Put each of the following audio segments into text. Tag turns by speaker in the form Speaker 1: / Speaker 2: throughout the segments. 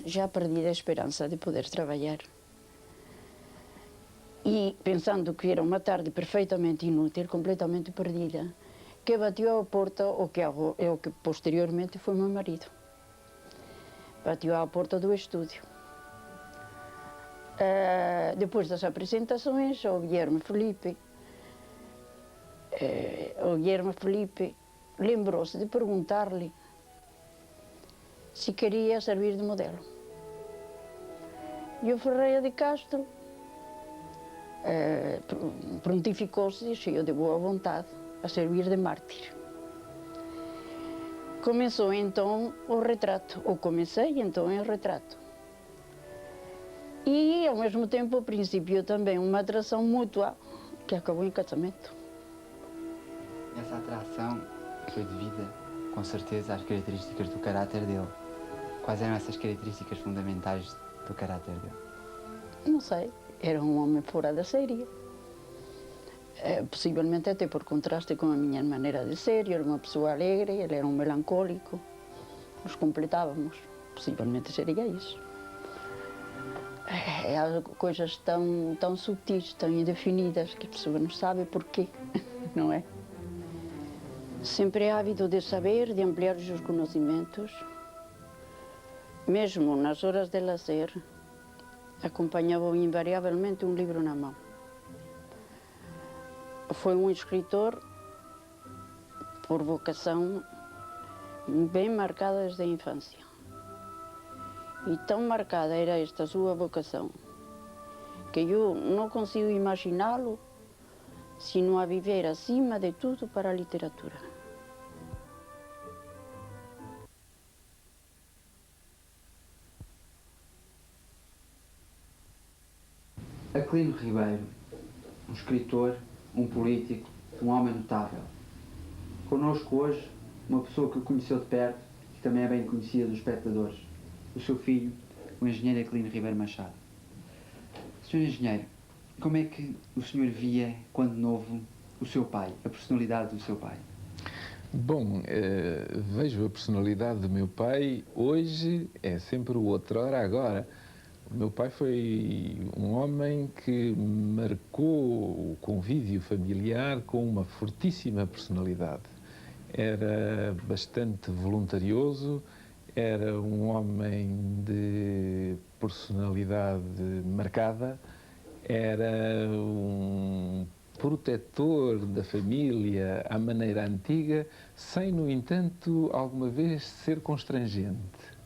Speaker 1: já perdi a esperança de poder trabalhar. E pensando que era uma tarde perfeitamente inútil, completamente perdida, que bateu à porta o que posteriormente foi meu marido. Bateu à porta do estúdio. Depois das apresentações, o Guilherme Felipe lembrou-se de perguntar-lhe se queria servir de modelo. E o Ferreira de Castro prontificou-se, cheio de boa vontade, a servir de mártir. Começou então o retrato, ou comecei então o retrato. E ao mesmo tempo, ao princípio, também uma atração mútua que acabou em casamento.
Speaker 2: Essa atração foi devida, com certeza, às características do caráter dele. Quais eram essas características fundamentais do caráter dele?
Speaker 1: Não sei, era um homem fora da série. Possivelmente até por contraste com a minha maneira de ser. Eu era uma pessoa alegre, ele era um melancólico. Nos completávamos. Possivelmente seria isso. Há coisas tão sutis, tão indefinidas, que a pessoa não sabe porquê, não é? Sempre é ávido de saber, de ampliar os seus conhecimentos. Mesmo nas horas de lazer, acompanhava invariavelmente um livro na mão. Foi um escritor, por vocação, bem marcada desde a infância. E tão marcada era esta sua vocação, que eu não consigo imaginá-lo sino a viver acima de tudo para a literatura.
Speaker 2: Aquilino Ribeiro, um escritor, um político, um homem notável. Connosco hoje, uma pessoa que o conheceu de perto e também é bem conhecida dos espectadores, o seu filho, o engenheiro Aquilino Ribeiro Machado. Sr. Engenheiro, como é que o senhor via, quando novo, o seu pai, a personalidade do seu pai?
Speaker 3: Bom, vejo a personalidade do meu pai hoje, é sempre o outrora agora. O meu pai foi um homem que marcou o convívio familiar com uma fortíssima personalidade. Era bastante voluntarioso, era um homem de personalidade marcada, era um protetor da família à maneira antiga, sem, no entanto, alguma vez ser constrangente.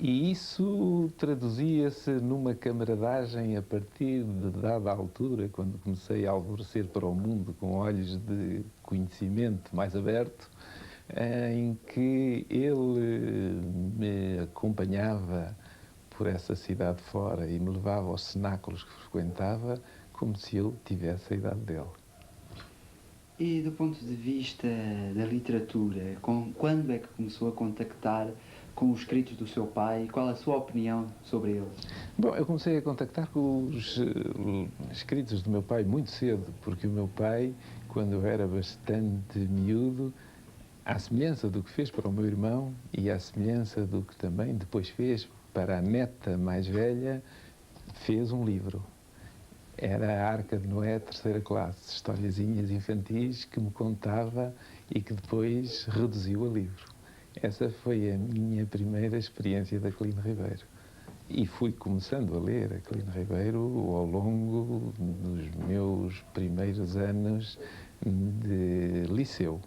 Speaker 3: E isso traduzia-se numa camaradagem a partir de dada altura, quando comecei a alvorecer para o mundo com olhos de conhecimento mais aberto, em que ele me acompanhava por essa cidade fora e me levava aos cenáculos que frequentava, como se eu tivesse a idade dele.
Speaker 2: E do ponto de vista da literatura, quando é que começou a contactar com os escritos do seu pai? Qual a sua opinião sobre eles?
Speaker 3: Bom, eu comecei a contactar com os escritos do meu pai muito cedo, porque o meu pai, quando eu era bastante miúdo, à semelhança do que fez para o meu irmão e à semelhança do que também depois fez para a neta mais velha, fez um livro. Era a Arca de Noé, terceira classe, historiazinhas infantis que me contava e que depois reduziu a livro. Essa foi a minha primeira experiência de Aquilino Ribeiro. E fui começando a ler Aquilino Ribeiro ao longo dos meus primeiros anos de liceu.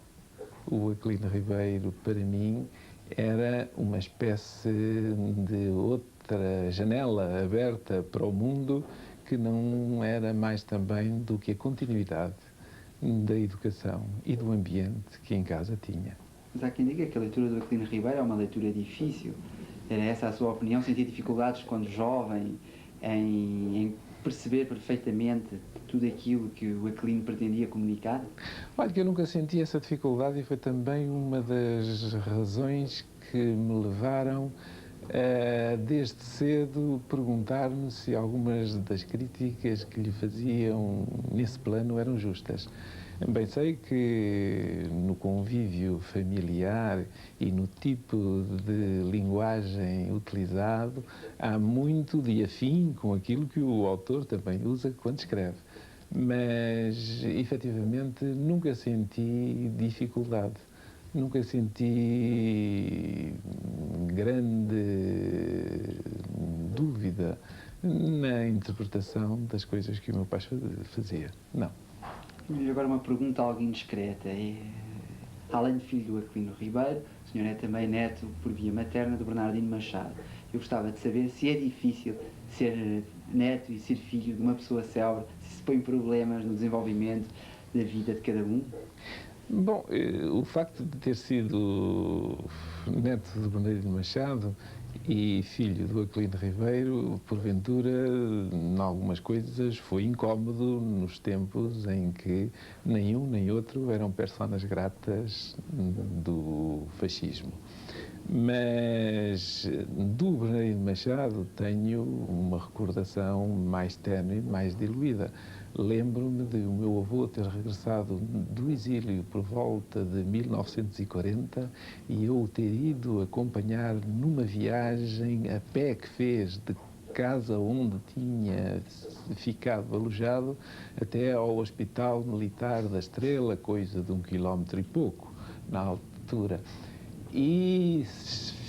Speaker 3: O Aquilino Ribeiro, para mim, era uma espécie de outra janela aberta para o mundo, que não era mais também do que a continuidade da educação e do ambiente que em casa tinha.
Speaker 2: Mas há quem diga que a leitura do Aquilino Ribeiro é uma leitura difícil. Era essa a sua opinião? Sentia dificuldades quando jovem em perceber perfeitamente tudo aquilo que o Aquilino pretendia comunicar?
Speaker 3: Olha, que eu nunca senti essa dificuldade e foi também uma das razões que me levaram desde cedo perguntar-me se algumas das críticas que lhe faziam nesse plano eram justas. Bem, sei que no convívio familiar e no tipo de linguagem utilizado há muito de afim com aquilo que o autor também usa quando escreve. Mas, efetivamente, nunca senti dificuldade, nunca senti grande dúvida na interpretação das coisas que o meu pai fazia. Não.
Speaker 2: E agora uma pergunta algo indiscreta. Além de filho do Aquilino Ribeiro, o senhor é também neto, por via materna, do Bernardino Machado. Eu gostava de saber se é difícil ser neto e ser filho de uma pessoa célebre, se põe problemas no desenvolvimento da vida de cada um.
Speaker 3: Bom, o facto de ter sido neto do Bernardino Machado e filho do Aquilino Ribeiro, porventura, em algumas coisas, foi incómodo nos tempos em que nem um nem outro eram personas gratas do fascismo. Mas do Bernardino Machado tenho uma recordação mais tênue, mais diluída. Lembro-me de o meu avô ter regressado do exílio por volta de 1940 e eu o ter ido acompanhar numa viagem a pé que fez de casa onde tinha ficado alojado até ao Hospital Militar da Estrela, coisa de 1 quilómetro e pouco na altura. E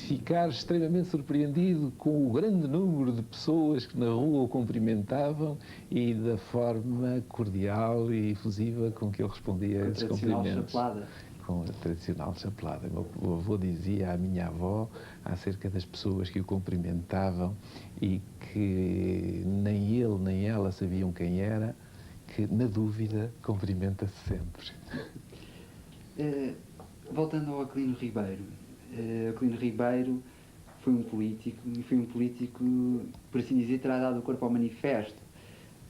Speaker 3: ficar extremamente surpreendido com o grande número de pessoas que na rua o cumprimentavam e da forma cordial e efusiva com que ele respondia a esses cumprimentos.
Speaker 2: Chaplada.
Speaker 3: Com a tradicional chaplada. O meu avô dizia à minha avó acerca das pessoas que o cumprimentavam e que nem ele nem ela sabiam quem era, que na dúvida cumprimenta-se sempre.
Speaker 2: Voltando ao Aquilino Ribeiro. Aquilino Ribeiro foi um político, e foi um político, por assim dizer, terá dado o corpo ao manifesto.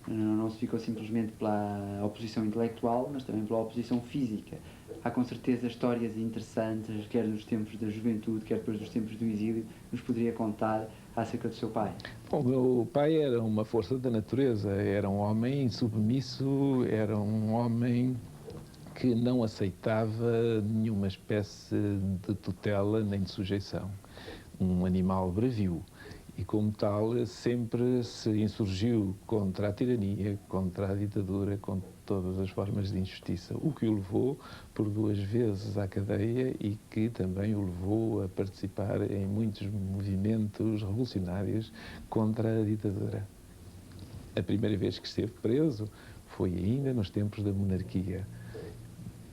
Speaker 2: Não se ficou simplesmente pela oposição intelectual, mas também pela oposição física. Há com certeza histórias interessantes, quer dos tempos da juventude, quer depois dos tempos do exílio, nos poderia contar acerca do seu pai.
Speaker 3: Bom, o meu pai era uma força da natureza, era um homem submisso, era um homem que não aceitava nenhuma espécie de tutela nem de sujeição. Um animal bravio e, como tal, sempre se insurgiu contra a tirania, contra a ditadura, contra todas as formas de injustiça, o que o levou por 2 vezes à cadeia e que também o levou a participar em muitos movimentos revolucionários contra a ditadura. A primeira vez que esteve preso foi ainda nos tempos da monarquia.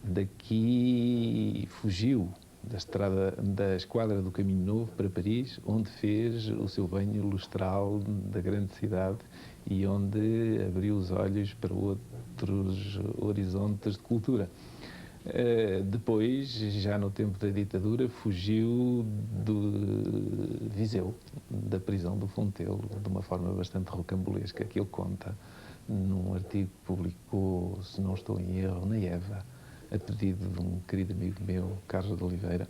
Speaker 3: Daqui fugiu da esquadra do Caminho Novo para Paris, onde fez o seu banho lustral da grande cidade e onde abriu os olhos para outros horizontes de cultura. Depois, já no tempo da ditadura, fugiu de Viseu, da prisão do Fontelo, de uma forma bastante rocambolesca, que ele conta num artigo que publicou, se não estou em erro, na Eva, a pedido de um querido amigo meu, Carlos de Oliveira,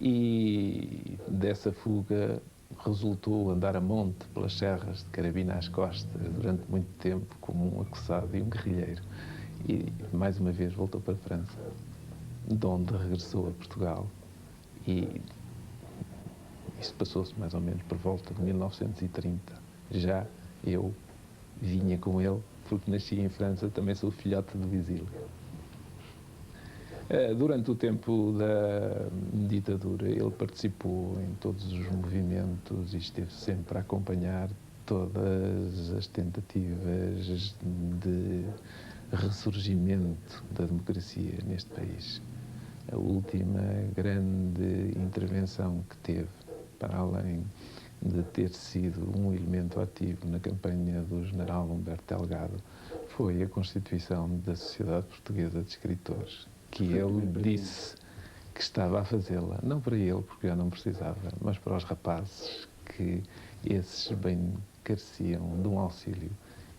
Speaker 3: e dessa fuga resultou andar a monte pelas serras de carabina às costas durante muito tempo como um acusado e um guerrilheiro, e mais uma vez voltou para a França, de onde regressou a Portugal, e isso passou-se mais ou menos por volta de 1930. Já eu vinha com ele, porque nasci em França, também sou filhote do exílio. Durante o tempo da ditadura, ele participou em todos os movimentos e esteve sempre a acompanhar todas as tentativas de ressurgimento da democracia neste país. A última grande intervenção que teve, para além de ter sido um elemento ativo na campanha do general Humberto Delgado, foi a constituição da Sociedade Portuguesa de Escritores, que ele disse que estava a fazê-la, não para ele, porque já não precisava, mas para os rapazes que esses bem careciam de um auxílio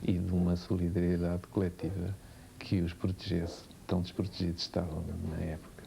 Speaker 3: e de uma solidariedade coletiva que os protegesse, tão desprotegidos estavam na época.